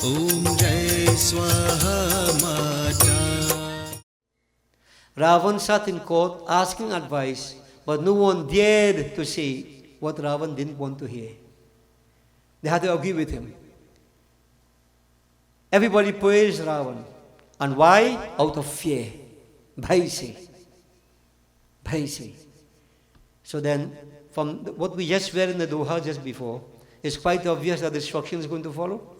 Om Jai Swaha Mata. Ravan sat in court asking advice, but no one dared to say what Ravan didn't want to hear. They had to agree with him. Everybody praised Ravan. And why? Out of fear. Bhai se. So then, from what we just read in the Doha just before, it's quite obvious that destruction is going to follow.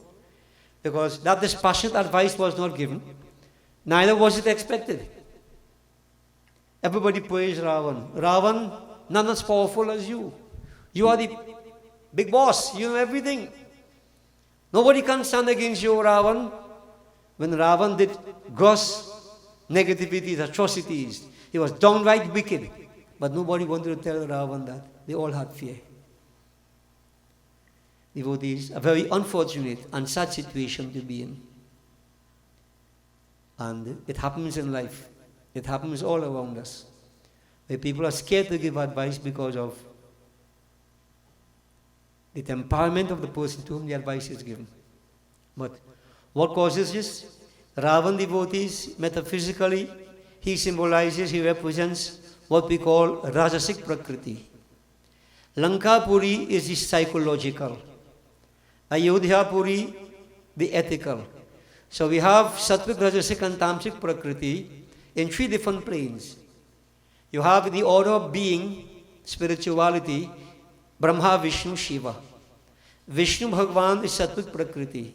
Because that dispassionate advice was not given, neither was it expected. Everybody praised Ravan. Ravan, none as powerful as you. You are the big boss. You know everything. Nobody can stand against you, Ravan. When Ravan did gross negativities, atrocities, he was downright wicked. But nobody wanted to tell Ravan that. They all had fear. Devotees, a very unfortunate and sad situation to be in. And it happens in life. It happens all around us. Where people are scared to give advice because of the temperament of the person to whom the advice is given. But what causes this? Ravan, devotees, metaphysically, he symbolizes, he represents what we call Rajasic Prakriti. Lanka Puri is the psychological. Ayodhya Puri, the ethical. So we have Sattvic, Rajasic and Tamasic Prakriti in three different planes. You have the order of being, spirituality, Brahma, Vishnu, Shiva. Vishnu Bhagavan is Sattvic Prakriti.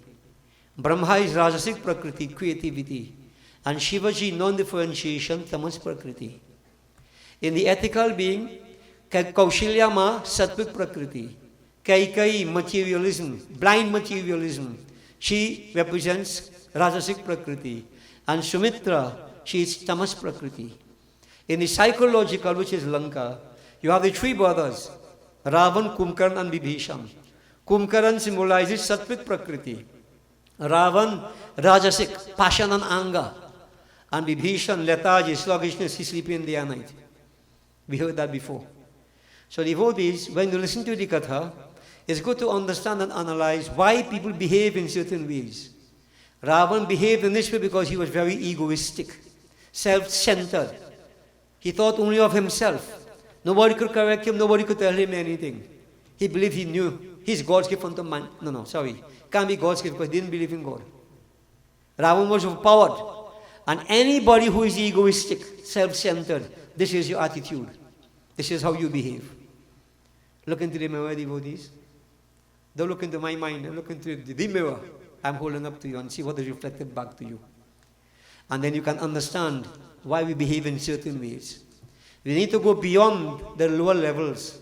Brahma is Rajasic Prakriti, creativity. And Shivaji, non-differentiation, Tamas Prakriti. In the ethical being, Kaushilya Ma, Sattvic Prakriti. Kaikai, materialism, blind materialism. She represents Rajasic Prakriti. And Sumitra, she is Tamas Prakriti. In the psychological, which is Lanka, you have the three brothers, Ravan, Kumbhakarna and Vibhishan. Kumbhakarna symbolizes Sattvic Prakriti. Ravan, Rajasic, passion and anger. And Vibhishan, lethargy, sluggishness, he sleeping in day and night. We heard that before. So devotees, when you listen to the Katha, it's good to understand and analyze why people behave in certain ways. Ravan behaved in this way because he was very egoistic, self-centered. He thought only of himself. Nobody could correct him, nobody could tell him anything. He believed he knew. He's God's gift unto man. Can't be God's gift because he didn't believe in God. Ravan was overpowered. And anybody who is egoistic, self-centered, this is your attitude. This is how you behave. Look into the mirror, devotees. Don't look into my mind. Look into the mirror I'm holding up to you and see what is reflected back to you. And then you can understand why we behave in certain ways. We need to go beyond the lower levels.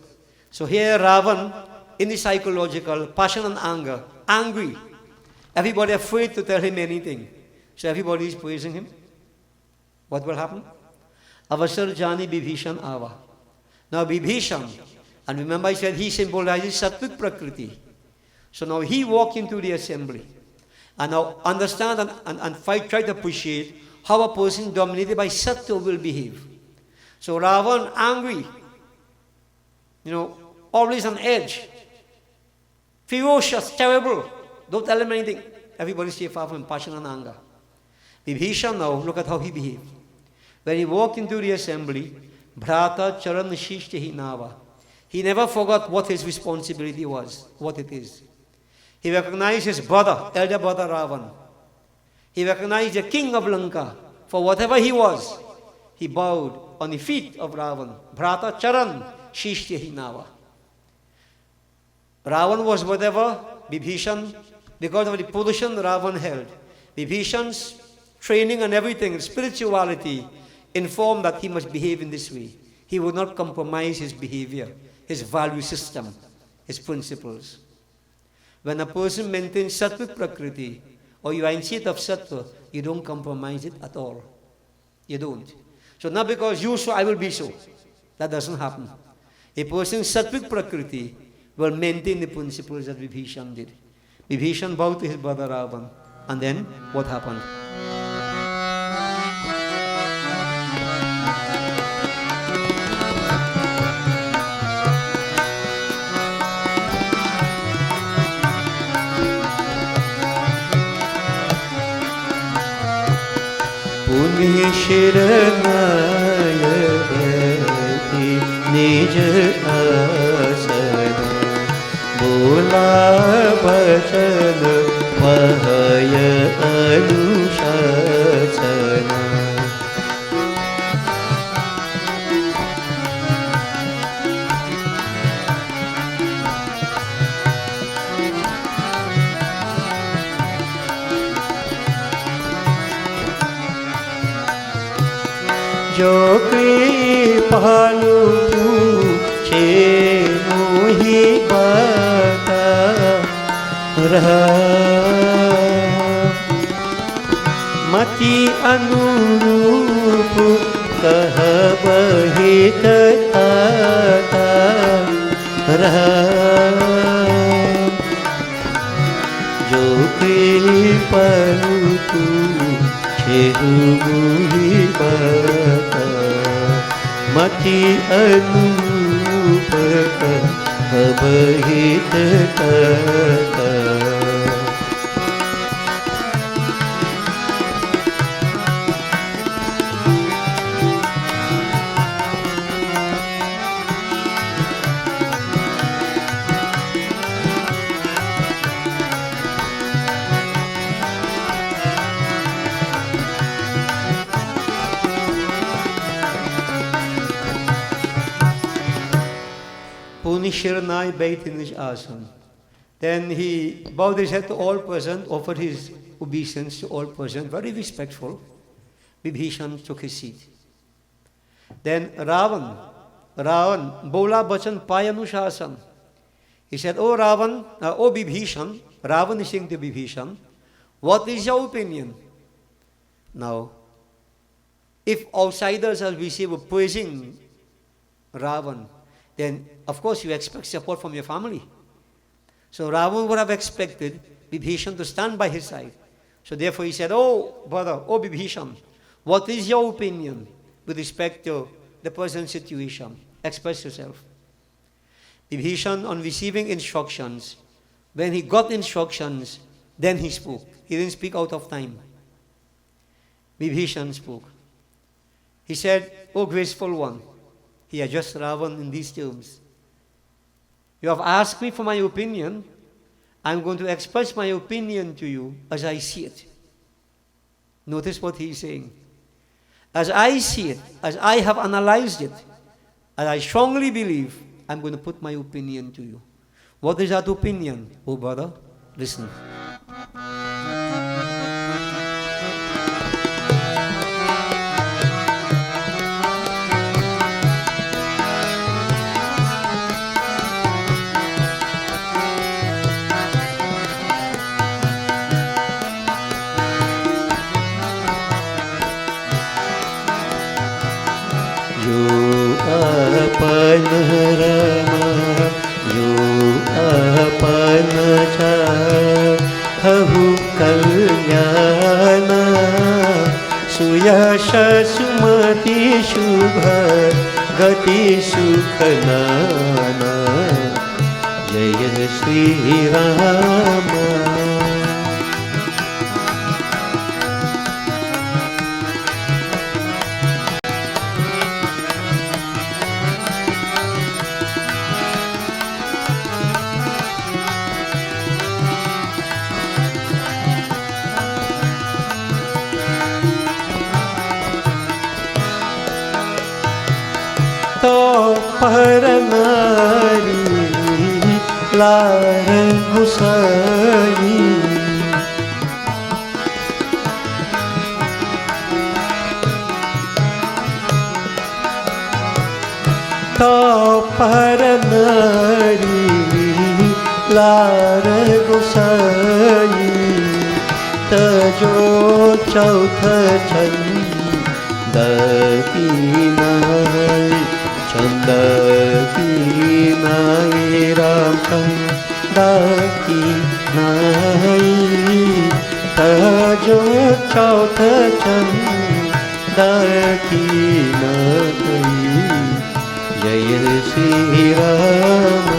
So here Ravan, in the psychological, passion and anger, angry. Everybody afraid to tell him anything. So everybody is praising him. What will happen? Avasar Jani Vibhishan Ava. Now Vibhishan, and remember I said he symbolizes Sattvic Prakriti. So now he walked into the assembly. And now understand and try to appreciate how a person dominated by Sattva will behave. So Ravan, angry, always on edge, ferocious, terrible. Don't tell him anything. Everybody stay far from him, passion and anger. Vibhishan now, look at how he behaved. When he walked into the assembly, Bhrata Charan Shishti Nava. He never forgot what his responsibility was, what it is. He recognized his brother, elder brother Ravan. He recognized the king of Lanka. For whatever he was, he bowed on the feet of Ravan. Bhrata Charan Shishti Nava. Ravan was whatever Vibhishan, because of the position Ravan held. Vibhishan's training and everything, spirituality, informed that he must behave in this way. He would not compromise his behavior, his value system, his principles. When a person maintains Sattvic Prakriti, or you are in state of Sattva, you don't compromise it at all. You don't. So not because you so, I will be so. That doesn't happen. A person Sattvic Prakriti will maintain the principles that Vibhishan did. Vibhishan bowed to his brother Ravan. And then, what happened? शरणाय Hari निज आसन बोला भजन वहय अनुशासना जो कृपालु छे मोहि बता मति अनुरूप कहबहि तथा जो कृपालु छे मोहि बता मति अनुरूप कहबहि तथा Shiranai bathed in his asana. Then he bowed his head to all present, offered his obeisance to all present, very respectful. Vibhishan took his seat. Then Ravan, bola bachan payanushasam. He said, "Oh Ravan, oh Vibhishan," Ravan is saying to Vibhishan, "What is your opinion?" Now, if outsiders are praising Ravan, then of course you expect support from your family. So Ravan would have expected Vibhishan to stand by his side. So therefore he said, "Oh brother, oh Vibhishan, what is your opinion with respect to the present situation? Express yourself." Vibhishan, on receiving instructions, when he got instructions, then he spoke. He didn't speak out of time. Vibhishan spoke. He said, "Oh graceful one," he addressed Ravan in these terms, "You have asked me for my opinion. I'm going to express my opinion to you as I see it." Notice what he's saying. As I see it, as I have analyzed it, as I strongly believe, I'm going to put my opinion to you. What is that opinion, oh brother? Listen. अपन रमा जो अपन चाहु कल्याण सुयश सुमति शुभ गति सुख नाना जय श्री राम। पर नारी लार घुसाई तो पर नारी लार घुसाई तजो चौथ छंद चंद की नाई राम चंद की नाई तजो चौथ चंद की नाई जय Shri Ram.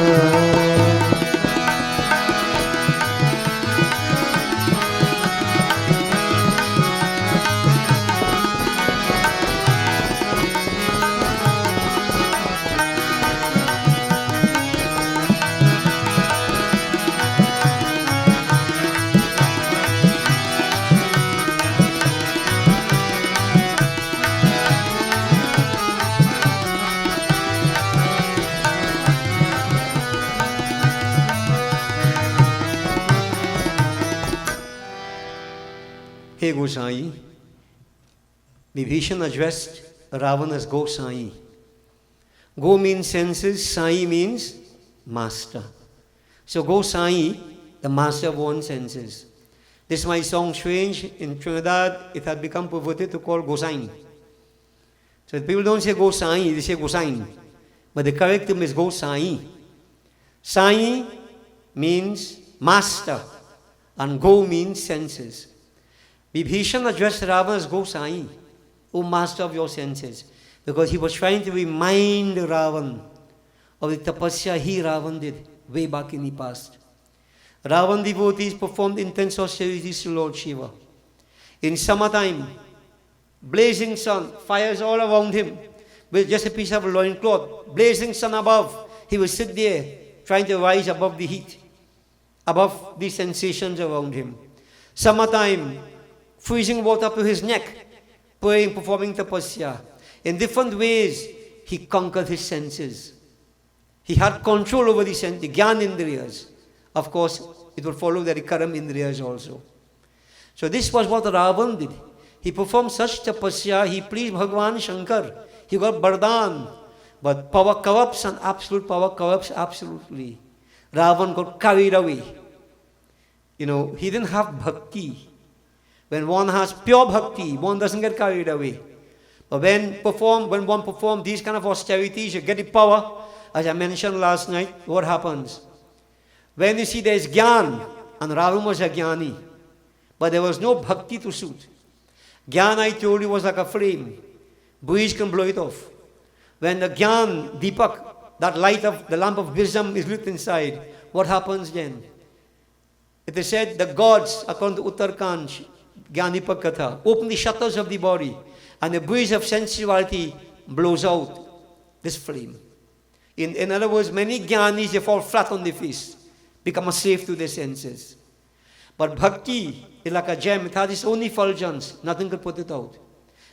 Hey Gosai, Vibhishan addressed Ravana as Gosai. Go means senses, Sai means master. So Gosai, the master of one's senses. This is my song Strange. In Trinidad, it had become perverted to call Gosain. So people don't say Gosai, they say Gosain. But the correct term is Gosai. Sai means master, and Go means senses. Vibhishan addressed Ravana as Gosai, O master of your senses, because he was trying to remind Ravana of the tapasya Ravan did way back in the past. Ravan devotees performed intense austerities to Lord Shiva. In summertime, blazing sun, fires all around him, with just a piece of loincloth, blazing sun above. He would sit there, trying to rise above the heat, above the sensations around him. Summertime, freezing water up to his neck, praying, performing tapasya. In different ways, he conquered his senses. He had control over the senses, the Gyan Indriyas. Of course, it will follow that the Karam Indriyas also. So this was what Ravan did. He performed such tapasya, he pleased Bhagavan Shankar. He got Bardhan. But power corrupts and absolute power corrupts absolutely. Ravan got carried away. You know, he didn't have bhakti. When one has pure bhakti, one doesn't get carried away. But when one performs these kind of austerities, you get the power. As I mentioned last night, what happens? When you see there is Gyan, and Ravan was a Gyani, but there was no bhakti to suit. Gyan, I told you, was like a flame. Breeze can blow it off. When the Gyan, Deepak, that light of the lamp of wisdom is lit inside, what happens then? It is said the gods, according to Uttarkand, Gyanipak Katha, open the shutters of the body, and the breeze of sensuality blows out this flame. In other words, many Gyanis, they fall flat on the face, become a slave to their senses. But bhakti is like a gem, it has its own effulgence, nothing can put it out.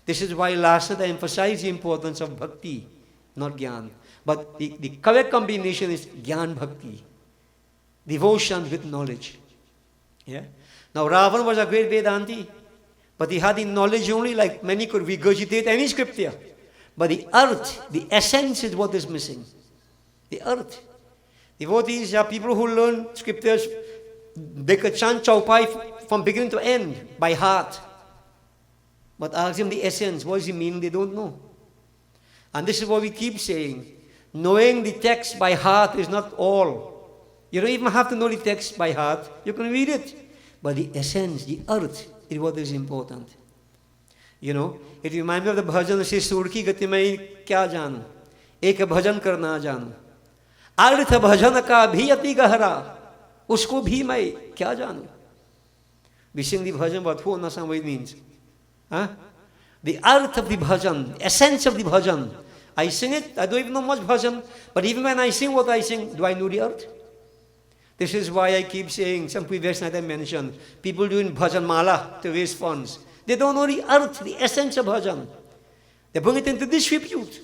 This is why last night I emphasized the importance of bhakti, not Gyan. But the correct combination is Gyan Bhakti, devotion with knowledge. Yeah? Now Ravan was a great Vedanti, but he had the knowledge only, like many could regurgitate any scripture. But the earth, the essence is what is missing. The earth. Devotees are people who learn scriptures, they could chant Chaupai from beginning to end by heart. But ask them the essence, what does it mean? They don't know. And this is what we keep saying. Knowing the text by heart is not all. You don't even have to know the text by heart. You can read it. But the essence, the earth, is what is important. You know, it reminds me of the bhajan, say, Surki gati mai kya janu? Ek bhajan karna janu. अर्थ भजन का भी अति गहरा उसको भी मैं क्या जानूं. We sing the bhajan, but who understands what it means? Huh? The earth of the bhajan, essence of the bhajan. I sing it, I don't even know much bhajan, but even when I sing what I sing, do I know the earth? This is why I keep saying, some previous night I mentioned, people doing bhajan mala to raise funds. They don't know the earth, the essence of bhajan. They bring it into disrepute.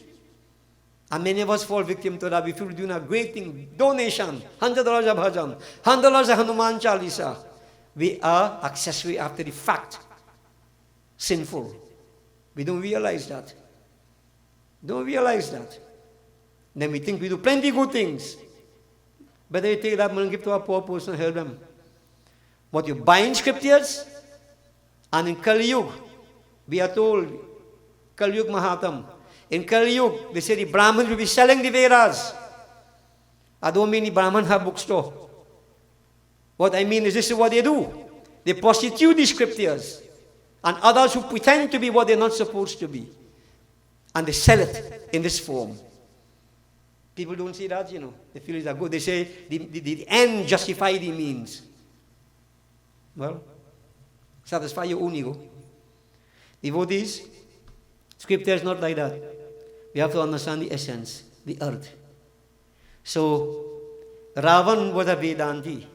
And many of us fall victim to that. We feel doing a great thing, donation, $100 a bhajan, $100 a Hanuman Chalisa. We are accessory after the fact, sinful. We don't realize that. Don't realize that. Then we think we do plenty good things. Better you take that money and give to a poor person and help them. What you buy in scriptures, and in Kali Yuga, we are told, Kali Yuga Mahatam, in Kali Yuga, they say the Brahmins will be selling the Vedas. I don't mean the Brahmins have bookstore. What I mean is this is what they do. They prostitute the scriptures. And others who pretend to be what they're not supposed to be. And they sell it in this form. People don't see that, you know. They feel it's good. They say the end justify the means. Well, satisfy your own ego. Devotees, scripture is not like that. We have to understand the essence, the earth. So, Ravan was a Vedanti.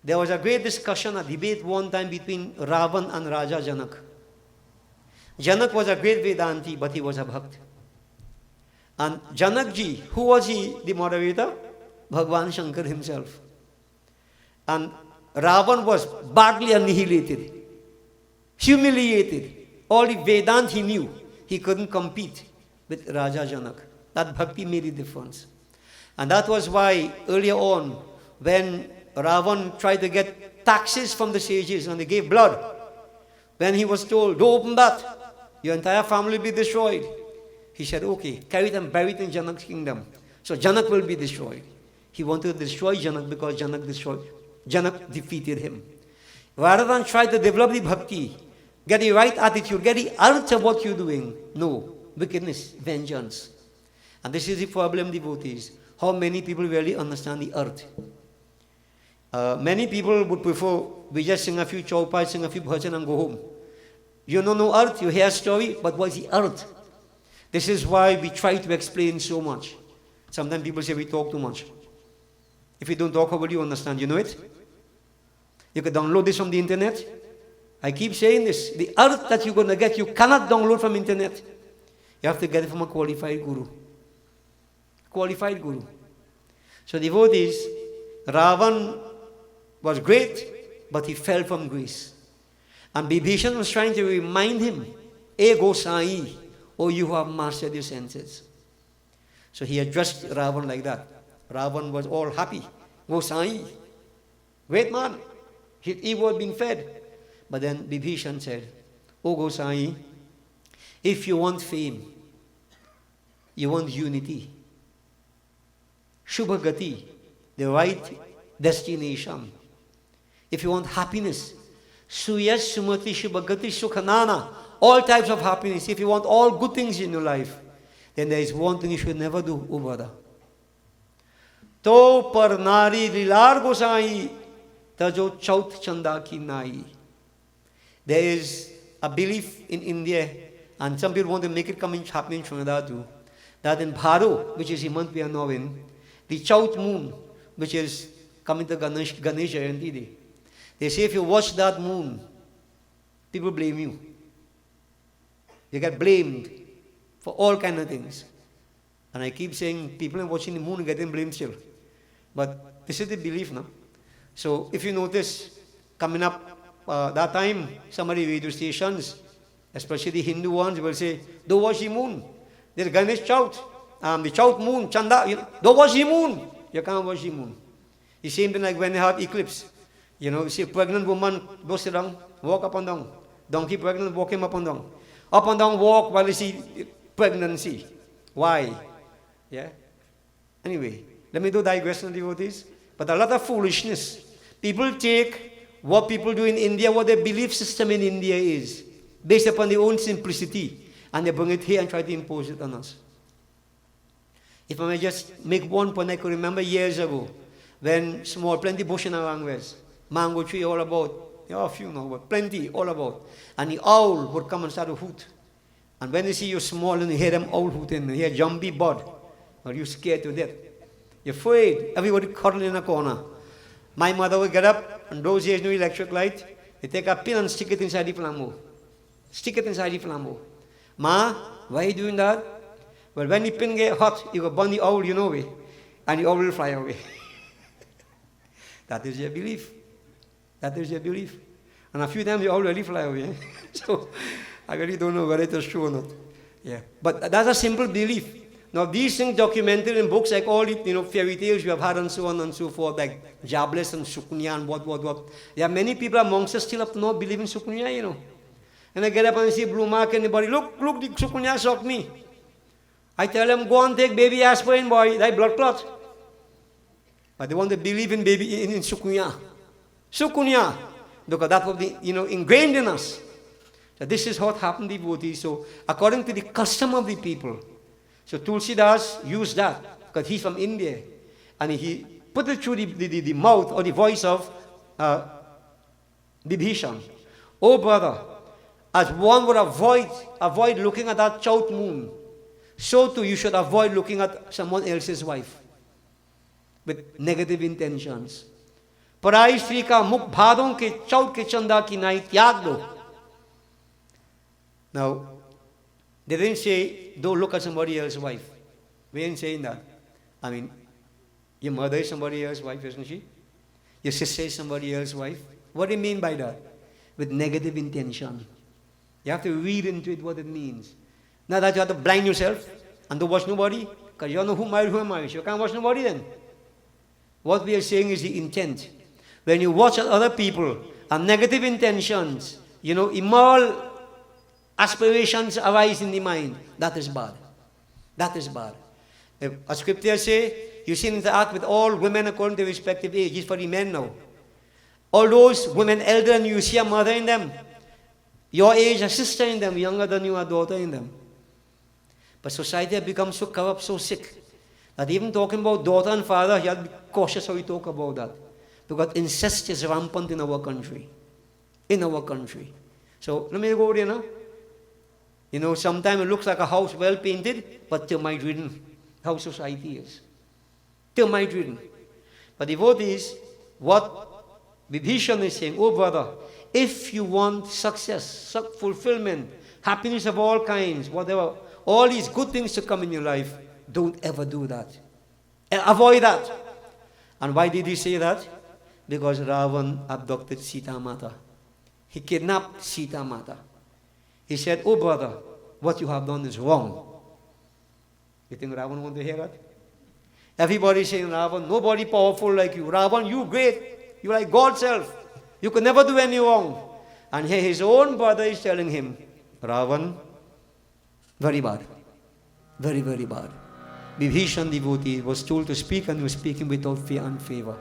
There was a great discussion, a debate one time between Ravan and Raja Janak. Janak was a great Vedanti, but he was a Bhakt. And Janakji, who was he, the moderator? Bhagwan Shankar himself. And Ravan was badly annihilated. humiliated. All the Vedant he knew, he couldn't compete with Raja Janak. That bhakti made a difference. And that was why earlier on, when Ravan tried to get taxes from the sages and they gave blood, when he was told, don't open that, your entire family will be destroyed. He said, okay, carry it and bury it in Janak's kingdom. So Janak will be destroyed. He wanted to destroy Janak because Janak defeated him. Rather than try to develop the bhakti, get the right attitude, get the art of what you're doing. No, wickedness, vengeance. And this is the problem, devotees. How many people really understand the art? Many people would prefer, we just sing a few chaupai, sing a few bhajan and go home. You don't know art, you hear a story, but what's the art? This is why we try to explain so much. Sometimes people say we talk too much. If you don't talk, how will you understand? You know it? You can download this from the internet. I keep saying this. The art that you're going to get, you cannot download from internet. You have to get it from a qualified guru. Qualified guru. So devotees, Ravan was great, but he fell from grace. And Bibhishan was trying to remind him, Ego Sai, oh, you have mastered your senses. So he addressed Ravan like that. Ravan was all happy. Gosai, great man. His ego had been fed. But then Bibhishan said, Oh Gosai, if you want fame, you want unity, Shubhagati, the right destination. If you want happiness, Suyas Sumati Shubhagati Sukhanana, all types of happiness. If you want all good things in your life, then there is one thing you should never do, O brother. To par nari lilar Gosai, tajo chaut chanda ki nai. There is a belief in India, and some people want to make it happen in Trinidad too, that in Bharo, which is the month we are now in, the Chaut moon, which is coming to Ganesh Jayanti Day, they say if you watch that moon, people blame you. You get blamed for all kinds of things. And I keep saying people are watching the moon and getting blamed still. But this is the belief now. So if you notice, coming up that time, some of the radio stations, especially the Hindu ones, will say, don't watch the moon. There's Ganesh Chaut. The Chaut moon, Chanda, don't watch the moon. You can't watch the moon. The same thing like when they have eclipse. You see a pregnant woman, go sit down, walk up and down. Donkey pregnant, walk him up and down. Up and down, walk while you see pregnancy. Why? Yeah? Anyway, let me do digression, devotees. But a lot of foolishness. People take what people do in India, what their belief system in India is, based upon their own simplicity, and they bring it here and try to impose it on us. If I may just make one point, I could remember years ago, when small, plenty bush in around was, mango tree all about, there are a few now, but plenty all about. And the owl would come and start to hoot. And when they see you small and you hear them owl hooting, and you hear jumpy bird, or you scared to death. You're afraid. Everybody cuddling in a corner. My mother would get up, and those days no electric light. They take a pin and stick it inside the flambeau. Stick it inside the flambeau. Ma, why are you doing that? Well, when the pin get hot, you go burn the owl, you know it, and the owl will fly away. That is your belief. That is your belief. And a few times the owl really fly away. So I really don't know whether it is true or not. Yeah. But that's a simple belief. Now these things documented in books like all the fairy tales you have had and so on and so forth, like Jablis and Sukunya and what. There are many people amongst us still up to now believe in Sukunya, And I get up and see blue mark in the body. Look, the Sukunya shocked me. I tell them, go and take baby aspirin, boy, that blood clot. But they want to believe in baby in Sukunya. Sukunya. Because that was ingrained in us. So this is what happened, devotees. So according to the custom of the people. So Tulsidas used that because he's from India. And he put it through the mouth or the voice of Bibhishan. Oh brother, as one would avoid looking at that Chaut moon, so too you should avoid looking at someone else's wife with negative intentions. Parai Sri ka mukh bhadon ke Chaut ke chanda ki nai tyag do. Now, they didn't say, don't look at somebody else's wife. We ain't saying that. I mean, your mother is somebody else's wife, isn't she? Your sister is somebody else's wife. What do you mean by that? With negative intention. You have to read into it what it means. Not that you have to blind yourself and don't watch nobody, because you don't know who married who married. So you can't watch nobody then. What we are saying is the intent. When you watch other people and negative intentions, immoral aspirations arise in the mind, that is bad. That is bad. A scripture say, you should interact with all women according to respective ages for the men now. All those women elder than you see a mother in them. Your age, a sister in them, younger than you, a daughter in them. But society has become so corrupt, so sick, that even talking about daughter and father, you have to be cautious how you talk about that. Because incest is rampant in our country. In our country. So, let me go there now. Sometimes it looks like a house well painted, but termite ridden. How society is. Termite ridden. But devotees, what Vibhishan is saying, oh brother, if you want success, fulfillment, happiness of all kinds, whatever, all these good things to come in your life, don't ever do that. Avoid that. And why did he say that? Because Ravan abducted Sita Mata. He kidnapped Sita Mata. He said, oh brother, what you have done is wrong. You think Ravan want to hear that? Everybody saying, Ravan, nobody powerful like you. Ravan, you great. You like God's self. You could never do any wrong. And here his own brother is telling him, Ravan, very bad. Very, very bad. Vibhishan devotee was told to speak and he was speaking without fear and favor.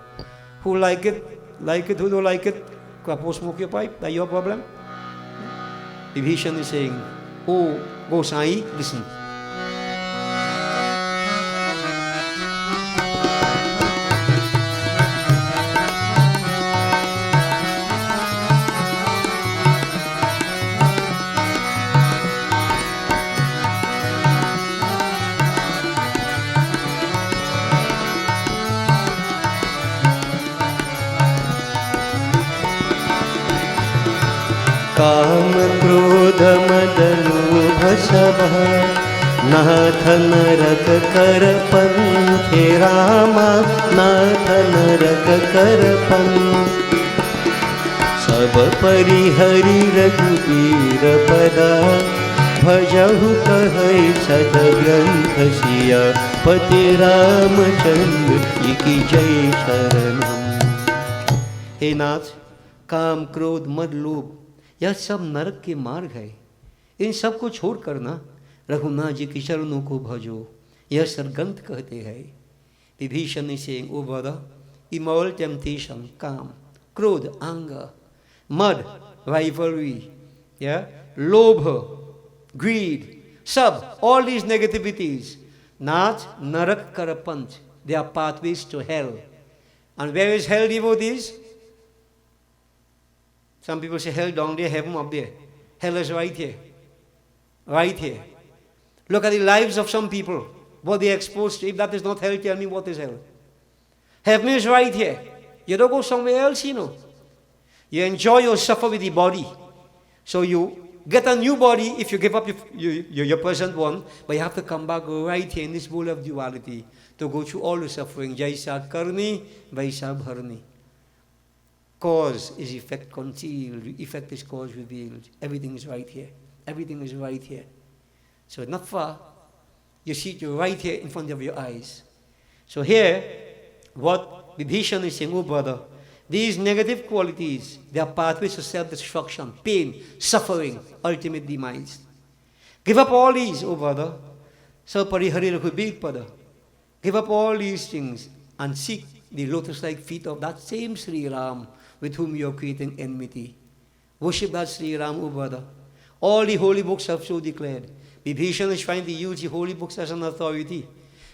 Who like it? Like it. Who don't like it? Go smoke your pipe. That's your problem. Vibhishan is saying, oh, Gosai, listen. काम क्रोध मद लोभ सब नाथ नरक कर पंथे रामा नाथ नरक कर पंथ सब परिहरि रघुबीर पदा भजहु कहै सद ग्रंथ सिया पति रामचंद्र जी की जय शरणम। हे नाथ, काम क्रोध मद लोभ यह सब नरक के मार्ग है। इन सब को छोड़ कर ना रघुनाथ जी की चरणों को भजो, यह सरगंथ कहते हैं। Vibhishan is saying, oh brother, immoral temptation, काम, क्रोध, anger, mud, rivalry, lobha, greed, sab, all these negativities, nath, narak, karapant, they are pathways to hell. And where is hell, devotees? Some people say hell down there, heaven up there. Hell is right here. Right here. Look at the lives of some people, what they are exposed to. If that is not hell, tell me what is hell. Heaven is right here. You don't go somewhere else, You enjoy or suffer with the body. So you get a new body if you give up your present one, but you have to come back right here in this bowl of duality to go through all the suffering. Jaisa karni, vaisa bharni. Cause is effect concealed, effect is cause revealed. Everything is right here. Everything is right here. So not far. You see it right here in front of your eyes. So here, what Vibhishan is saying, oh brother, these negative qualities, they are pathways to self-destruction, pain, suffering, ultimate demise. Give up all these, oh brother. So parihari raghubir pada. Give up all these things and seek the lotus-like feet of that same Sri Ram with whom you are creating enmity. Worship that Sri Ram, O brother. All the holy books have so declared. Vibhishan is trying to use the holy books as an authority.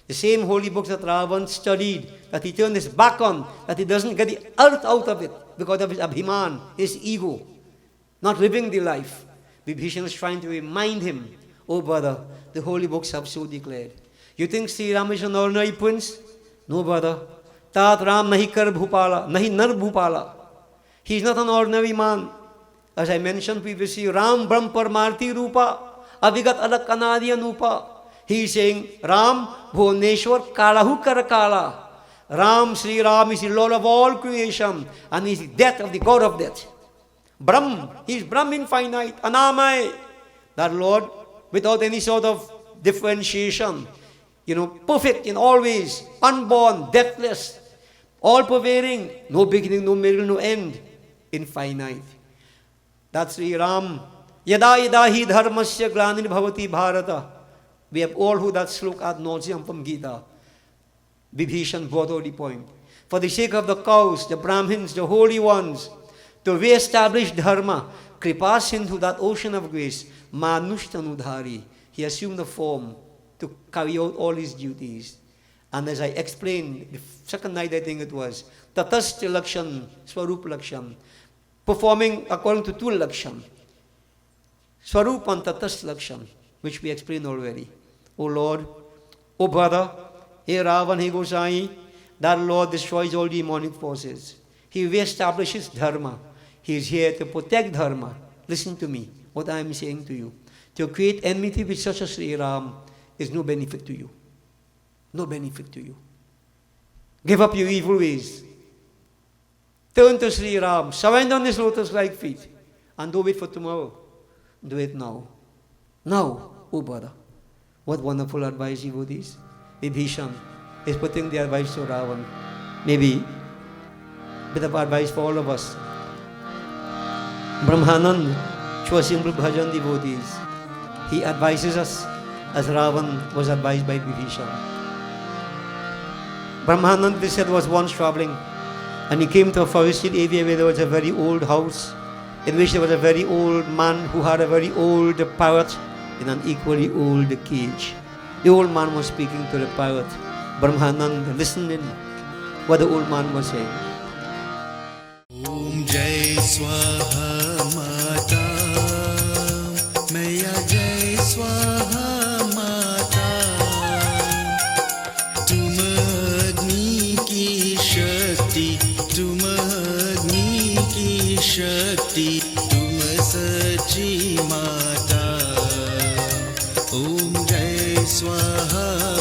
The same holy books that Ravan studied, that he turned his back on, that he doesn't get the earth out of it because of his abhiman, his ego, not living the life. Vibhishan is trying to remind him, oh brother, the holy books have so declared. You think Sri Ram is an ordinary prince? No, brother. Tat Ram nahi kar bhupala, nahi nar bhupala. He is not an ordinary man. As I mentioned previously, Ram Brahm Paramarthi Rupa, Avigat Alak Anadi Anupa. He is saying, Ram Bhuvaneshwar Kalahu Karakala. Ram, Sri Ram is the Lord of all creation and he is the death of the God of death. Brahm, he is Brahm infinite, Anamay. That Lord, without any sort of differentiation, perfect in all ways, unborn, deathless, all-pervading, no beginning, no middle, no end, infinite. That's Sri Ram. Yada yada hi dharmasya glanir bhavati bharata. We have all who that slok ad nauseam from Gita. Vibhishan brought out the point. For the sake of the cows, the Brahmins, the holy ones, to re-establish dharma, Kripa Sindhu, that ocean of grace, Manushtanudhari, he assumed the form to carry out all his duties. And as I explained, the second night I think it was, Tatastha Lakshan, Swarup Lakshan, performing according to two Lakshan, Swarup and Tatastha Lakshan, which we explained already. O Lord, O brother, hey Ravan, hey Gosai, that Lord destroys all demonic forces. He re-establishes dharma. He is here to protect dharma. Listen to me, what I am saying to you. To create enmity with such a Sri Ram is no benefit to you. No benefit to you. Give up your evil ways. Turn to Sri Ram. Surrender on his lotus-like feet. And don't wait for tomorrow. Do it now. Now, oh brother. What wonderful advice devotees. Vibhishan is putting the advice to Ravan. Maybe a bit of advice for all of us. Brahmanand, through a simple bhajan devotees, he advises us as Ravan was advised by Vibhishan. Brahmanand, they said, was once traveling, and he came to a forested area where there was a very old house, in which there was a very old man who had a very old parrot in an equally old cage. The old man was speaking to the parrot. Brahmanand listened in what the old man was saying. Om Jai Swaha Mata, Maya Jai Swaha Mata, Tum Agni ki Shakti, Tum Agni ki Shakti, Tum Sachi Mata. Om Jai Swaha